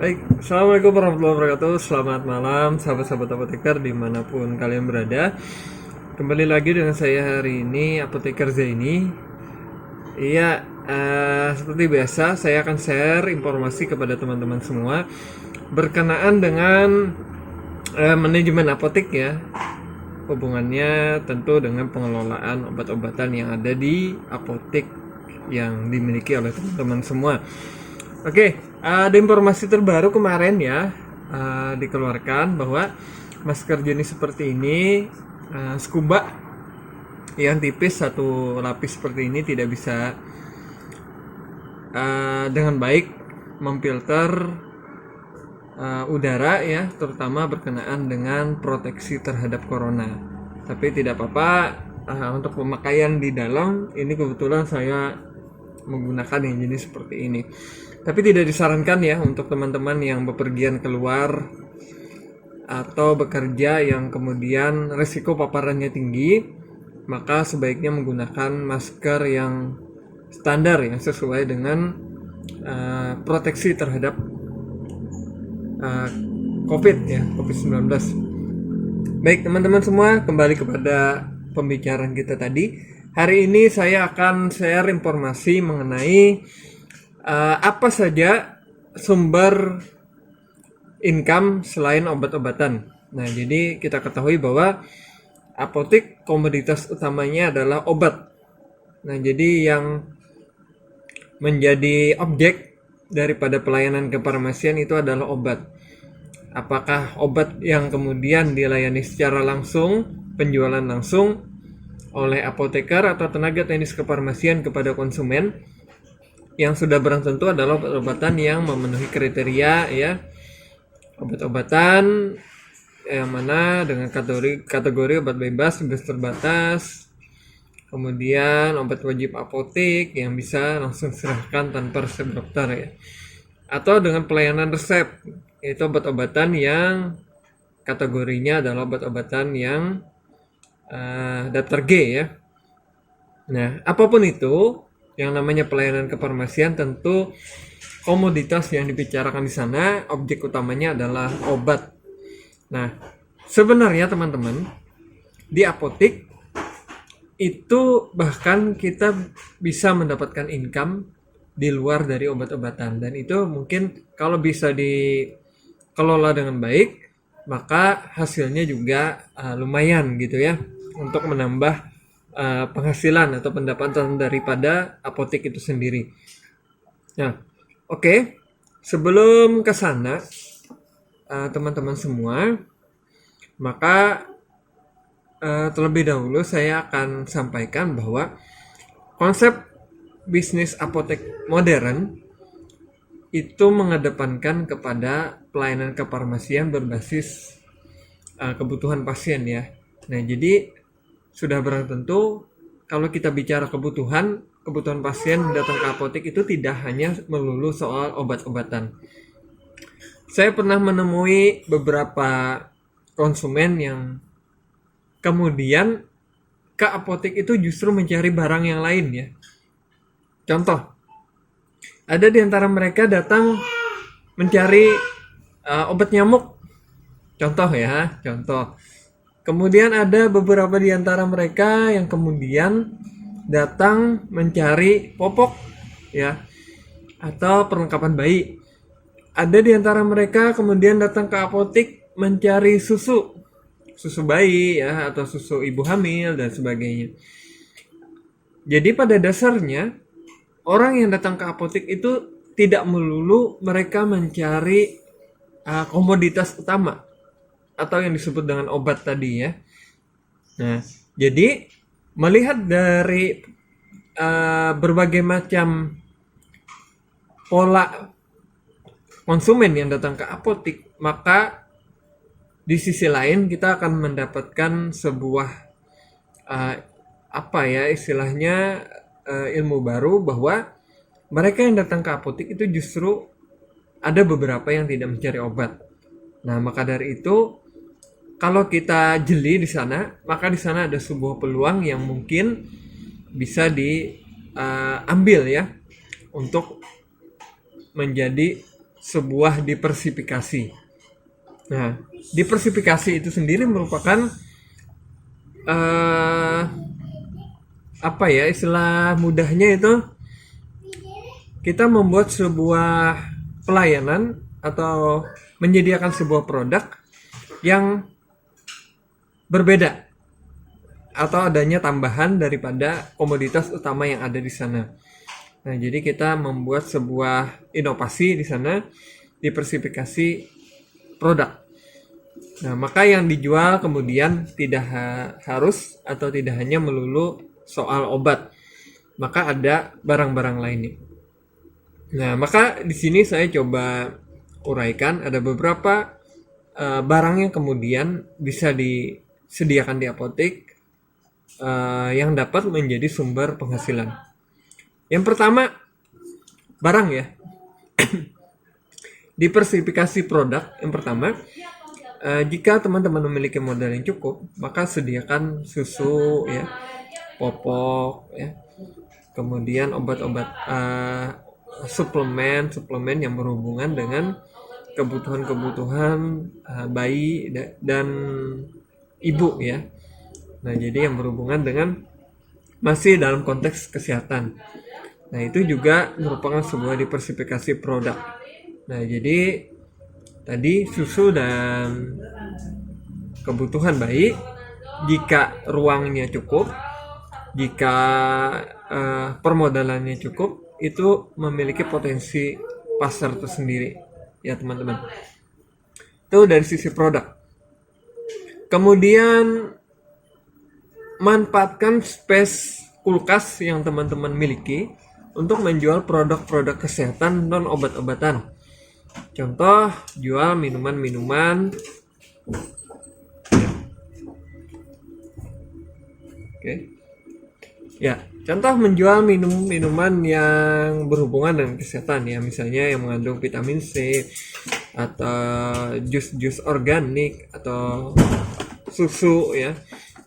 Baik, Assalamualaikum warahmatullahi wabarakatuh. Selamat malam, sahabat-sahabat apoteker dimanapun kalian berada. Kembali lagi dengan saya hari ini, Apoteker Zaini. Iya, seperti biasa, saya akan share informasi kepada teman-teman semua berkenaan dengan manajemen apotek ya. Hubungannya tentu dengan pengelolaan obat-obatan yang ada di apotek yang dimiliki oleh teman-teman semua. Oke, ada informasi terbaru kemarin ya, dikeluarkan bahwa masker jenis seperti ini, scuba yang tipis satu lapis seperti ini tidak bisa dengan baik memfilter udara ya, terutama berkenaan dengan proteksi terhadap corona. Tapi tidak apa-apa, untuk pemakaian di dalam ini kebetulan saya menggunakan yang jenis seperti ini. Tapi tidak disarankan ya untuk teman-teman yang bepergian keluar atau bekerja yang kemudian risiko paparannya tinggi, maka sebaiknya menggunakan masker yang standar yang sesuai dengan proteksi terhadap COVID ya, COVID-19. Baik teman-teman semua, kembali kepada pembicaraan kita tadi. Hari ini saya akan share informasi mengenai apa saja sumber income selain obat-obatan. Nah, jadi kita ketahui bahwa apotek komoditas utamanya adalah obat. Nah, jadi yang menjadi objek daripada pelayanan kefarmasian itu adalah obat. Apakah obat yang kemudian dilayani secara langsung, penjualan langsung oleh apoteker atau tenaga teknis kefarmasian kepada konsumen, yang sudah barang tentu adalah obat-obatan yang memenuhi kriteria ya, obat-obatan yang mana dengan kategori obat bebas terbatas, kemudian obat wajib apotek yang bisa langsung serahkan tanpa resep dokter ya, atau dengan pelayanan resep, yaitu obat-obatan yang kategorinya adalah obat-obatan yang daftar G ya. Nah, apapun itu yang namanya pelayanan kefarmasian, tentu komoditas yang dibicarakan di sana objek utamanya adalah obat. Nah, sebenarnya teman-teman, di apotek itu bahkan kita bisa mendapatkan income di luar dari obat-obatan, dan itu mungkin kalau bisa dikelola dengan baik, maka hasilnya juga lumayan gitu ya, untuk menambah penghasilan atau pendapatan daripada apotek itu sendiri. Nah, oke. Sebelum ke sana, teman-teman semua, maka terlebih dahulu saya akan sampaikan bahwa konsep bisnis apotek modern itu mengedepankan kepada pelayanan kefarmasian berbasis kebutuhan pasien ya. Nah, jadi sudah barang tentu kalau kita bicara kebutuhan pasien datang ke apotek itu tidak hanya melulu soal obat-obatan. Saya pernah menemui beberapa konsumen yang kemudian ke apotek itu justru mencari barang yang lain ya. Contoh, ada di antara mereka datang mencari obat nyamuk. Contoh. Kemudian ada beberapa di antara mereka yang kemudian datang mencari popok ya, atau perlengkapan bayi. Ada di antara mereka kemudian datang ke apotek mencari susu bayi ya, atau susu ibu hamil dan sebagainya. Jadi pada dasarnya orang yang datang ke apotek itu tidak melulu mereka mencari komoditas utama atau yang disebut dengan obat tadi ya. Nah, jadi melihat dari berbagai macam pola konsumen yang datang ke apotek, maka di sisi lain kita akan mendapatkan sebuah istilahnya ilmu baru, bahwa mereka yang datang ke apotek itu justru ada beberapa yang tidak mencari obat. Nah, maka dari itu kalau kita jeli di sana, maka di sana ada sebuah peluang yang mungkin bisa diambil ya, untuk menjadi sebuah diversifikasi. Nah, diversifikasi itu sendiri merupakan apa ya, istilah mudahnya itu kita membuat sebuah pelayanan atau menyediakan sebuah produk yang berbeda atau adanya tambahan daripada komoditas utama yang ada di sana. Nah, jadi kita membuat sebuah inovasi di sana, diversifikasi produk. Nah, maka yang dijual kemudian tidak harus atau tidak hanya melulu soal obat, maka ada barang-barang lainnya. Nah, maka di sini saya coba uraikan ada beberapa barang yang kemudian bisa disediakan di apotek yang dapat menjadi sumber penghasilan. Yang pertama, barang ya. Diversifikasi produk yang pertama, jika teman-teman memiliki modal yang cukup, maka sediakan susu ya, popok ya, kemudian obat-obat suplemen yang berhubungan dengan kebutuhan bayi dan ibu ya. Nah, jadi yang berhubungan dengan masih dalam konteks kesehatan. Nah, itu juga merupakan sebuah diversifikasi produk. Nah, jadi tadi susu dan kebutuhan bayi, jika ruangnya cukup, jika permodalannya cukup, itu memiliki potensi pasar tersendiri ya teman-teman. Itu dari sisi produk. Kemudian manfaatkan space kulkas yang teman-teman miliki untuk menjual produk-produk kesehatan non obat-obatan. Contoh, jual minuman-minuman. Oke. Ya, contoh menjual minuman yang berhubungan dengan kesehatan ya, misalnya yang mengandung vitamin C atau jus-jus organik atau susu ya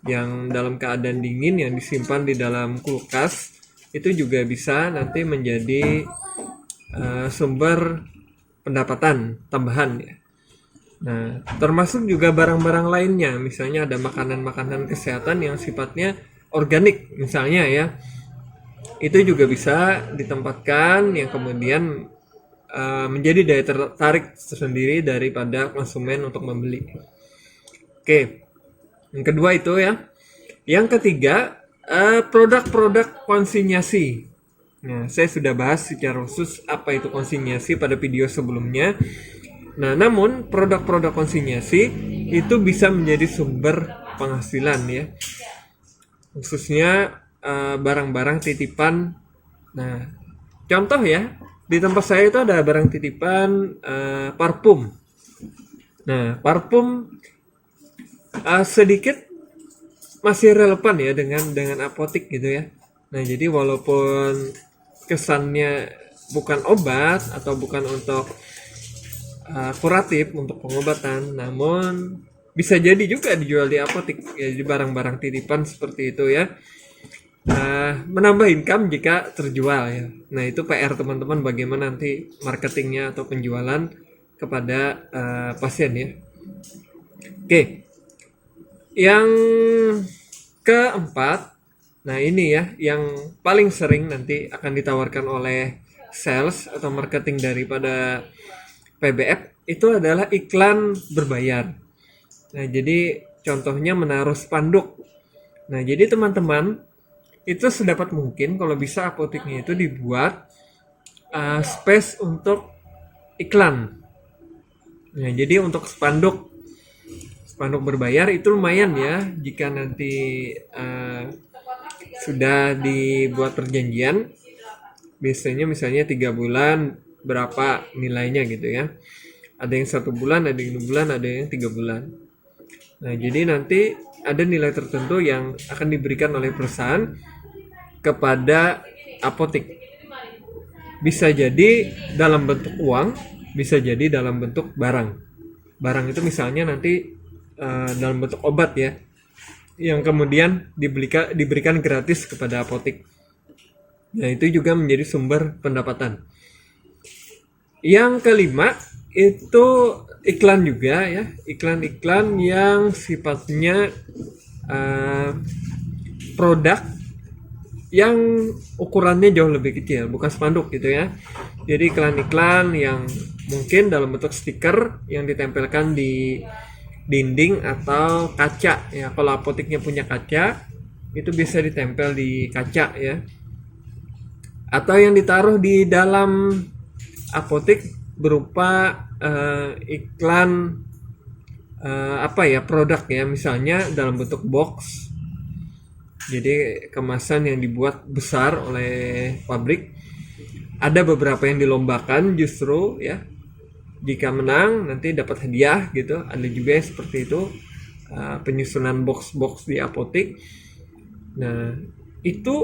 yang dalam keadaan dingin yang disimpan di dalam kulkas, itu juga bisa nanti menjadi sumber pendapatan tambahan ya. Nah, termasuk juga barang-barang lainnya, misalnya ada makanan-makanan kesehatan yang sifatnya organik misalnya ya, itu juga bisa ditempatkan yang kemudian menjadi daya tertarik tersendiri daripada konsumen untuk membeli. Oke, yang kedua itu ya. Yang ketiga, produk-produk konsinyasi. Nah, saya sudah bahas secara khusus apa itu konsinyasi pada video sebelumnya. Nah, namun produk-produk konsinyasi itu bisa menjadi sumber penghasilan ya, khususnya barang-barang titipan. Nah, contoh ya, di tempat saya itu ada barang titipan parfum. Nah, parfum sedikit masih relevan ya dengan apotek gitu ya. Nah, jadi walaupun kesannya bukan obat atau bukan untuk kuratif untuk pengobatan, namun bisa jadi juga dijual di apotek ya, di barang-barang titipan seperti itu ya. Menambah income jika terjual ya. Nah, itu PR teman-teman, bagaimana nanti marketingnya atau penjualan kepada pasien ya. Oke. Yang keempat, nah ini ya yang paling sering nanti akan ditawarkan oleh sales atau marketing daripada PBF, itu adalah iklan berbayar. Nah, jadi contohnya menaruh spanduk. Nah, jadi teman-teman itu sedapat mungkin kalau bisa apoteknya itu dibuat space untuk iklan. Nah, jadi untuk spanduk berbayar itu lumayan ya, jika nanti sudah dibuat perjanjian, biasanya misalnya 3 bulan berapa nilainya gitu ya. Ada yang 1 bulan, ada yang 2 bulan, ada yang 3 bulan. Nah, jadi nanti ada nilai tertentu yang akan diberikan oleh perusahaan kepada apotek. Bisa jadi dalam bentuk uang, bisa jadi dalam bentuk barang. Barang itu misalnya nanti dalam bentuk obat ya, yang kemudian diberikan gratis kepada apotek. Nah, itu juga menjadi sumber pendapatan. Yang kelima itu iklan juga ya, iklan-iklan yang sifatnya uh, produk yang ukurannya jauh lebih kecil, bukan spanduk gitu ya. Jadi iklan-iklan yang mungkin dalam bentuk stiker yang ditempelkan di dinding atau kaca ya. Kalau apoteknya punya kaca, itu bisa ditempel di kaca ya. Atau yang ditaruh di dalam apotek berupa iklan apa ya, produk ya, misalnya dalam bentuk box. Jadi kemasan yang dibuat besar oleh pabrik. Ada beberapa yang dilombakan justru ya. Jika menang nanti dapat hadiah gitu. Ada juga yang seperti itu, penyusunan box-box di apotek. Nah, itu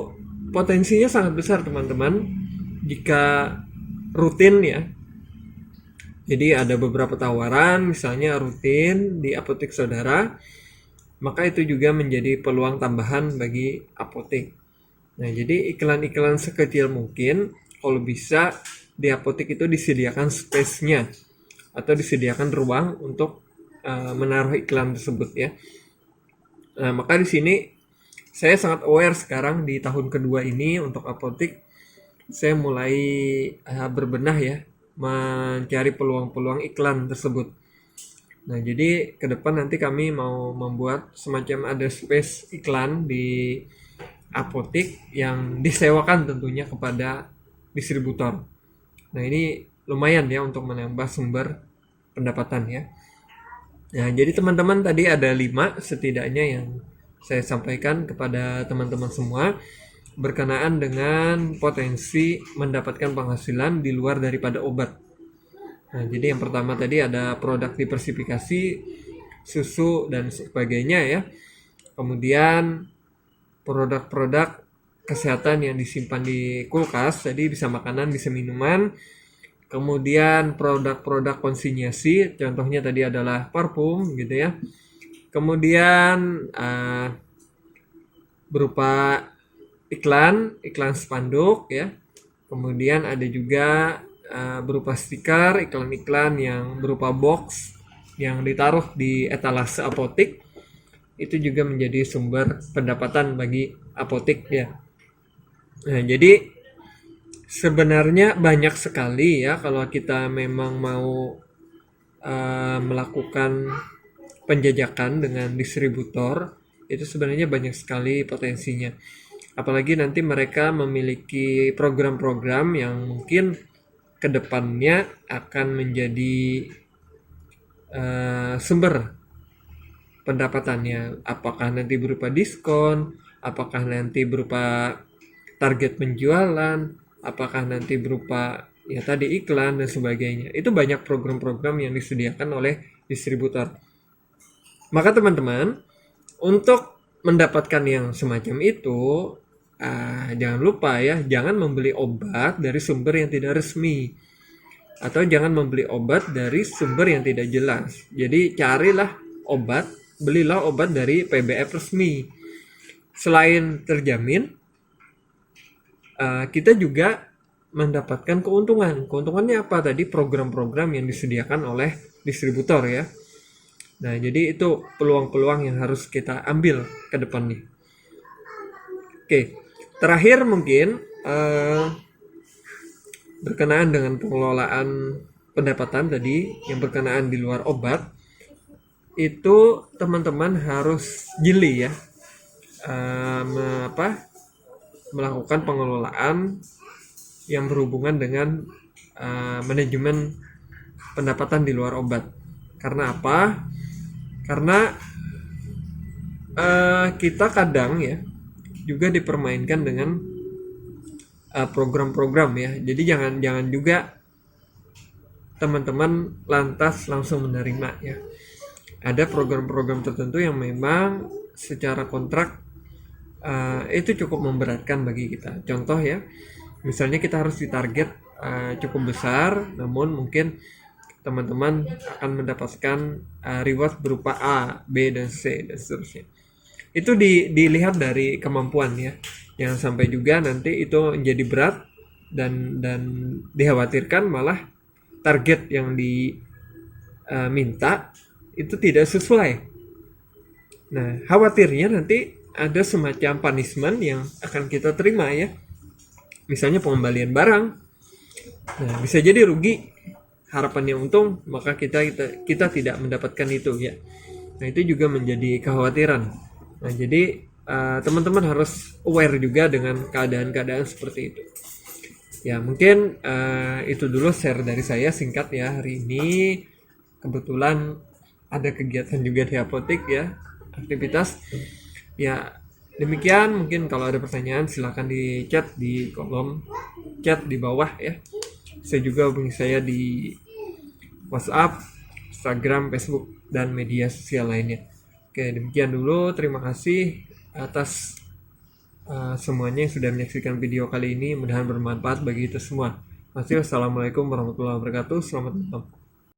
potensinya sangat besar teman-teman jika rutin ya. Jadi ada beberapa tawaran misalnya rutin di apotek saudara, maka itu juga menjadi peluang tambahan bagi apotek. Nah, jadi iklan-iklan sekecil mungkin kalau bisa di apotek itu disediakan space-nya atau disediakan ruang untuk menaruh iklan tersebut ya. Nah, maka di sini saya sangat aware sekarang di tahun kedua ini untuk apotek. Saya mulai berbenah ya, mencari peluang-peluang iklan tersebut. Nah, jadi ke depan nanti kami mau membuat semacam ada space iklan di apotek yang disewakan tentunya kepada distributor. Nah, ini lumayan ya untuk menambah sumber pendapatan ya. Nah, jadi teman-teman tadi ada 5 setidaknya yang saya sampaikan kepada teman-teman semua berkenaan dengan potensi mendapatkan penghasilan di luar daripada obat. Nah, jadi yang pertama tadi ada produk diversifikasi, susu dan sebagainya ya. Kemudian produk-produk kesehatan yang disimpan di kulkas, jadi bisa makanan, bisa minuman. Kemudian produk-produk konsinyasi, contohnya tadi adalah parfum gitu ya. Kemudian berupa iklan spanduk ya. Kemudian ada juga berupa stiker, iklan-iklan yang berupa box yang ditaruh di etalase apotek. Itu juga menjadi sumber pendapatan bagi apotek ya. Nah, jadi sebenarnya banyak sekali ya kalau kita memang mau melakukan penjajakan dengan distributor, itu sebenarnya banyak sekali potensinya. Apalagi nanti mereka memiliki program-program yang mungkin kedepannya akan menjadi sumber pendapatannya. Apakah nanti berupa diskon, apakah nanti berupa target penjualan, apakah nanti berupa ya tadi iklan dan sebagainya. Itu banyak program-program yang disediakan oleh distributor. Maka teman-teman, untuk mendapatkan yang semacam itu, jangan lupa ya, jangan membeli obat dari sumber yang tidak resmi. Atau jangan membeli obat dari sumber yang tidak jelas. Jadi carilah obat, belilah obat dari PBF resmi. Selain terjamin, kita juga mendapatkan keuntungan. Keuntungannya apa tadi? Program-program yang disediakan oleh distributor ya. Nah, jadi itu peluang-peluang yang harus kita ambil ke depan nih. Oke, terakhir mungkin berkenaan dengan pengelolaan pendapatan tadi yang berkenaan di luar obat, itu teman-teman harus jeli ya, melakukan pengelolaan yang berhubungan dengan manajemen pendapatan di luar obat. Karena apa? Karena kita kadang ya juga dipermainkan dengan program-program ya. Jadi jangan juga teman-teman lantas langsung menerima ya. Ada program-program tertentu yang memang secara kontrak itu cukup memberatkan bagi kita. Contoh ya, misalnya kita harus ditarget cukup besar, namun mungkin teman-teman akan mendapatkan reward berupa A, B, dan C, dan seterusnya. Itu dilihat dari kemampuan ya. Jangan sampai juga nanti itu menjadi berat dan dikhawatirkan malah target yang diminta itu tidak sesuai. Nah, khawatirnya nanti ada semacam punishment yang akan kita terima ya. Misalnya pengembalian barang. Nah, bisa jadi rugi, harapannya untung, maka kita tidak mendapatkan itu ya. Nah, itu juga menjadi kekhawatiran. Nah, jadi teman-teman harus aware juga dengan keadaan-keadaan seperti itu. Ya, mungkin itu dulu share dari saya singkat ya hari ini. Kebetulan ada kegiatan juga di apotek ya, aktivitas. Ya, demikian. Mungkin kalau ada pertanyaan silahkan di chat di kolom chat di bawah ya. Saya juga hubungi saya di WhatsApp, Instagram, Facebook, dan media sosial lainnya. Oke, demikian dulu. Terima kasih atas semuanya yang sudah menyaksikan video kali ini. Mudah-mudahan bermanfaat bagi kita semua. Masih, wassalamualaikum warahmatullahi wabarakatuh. Selamat malam.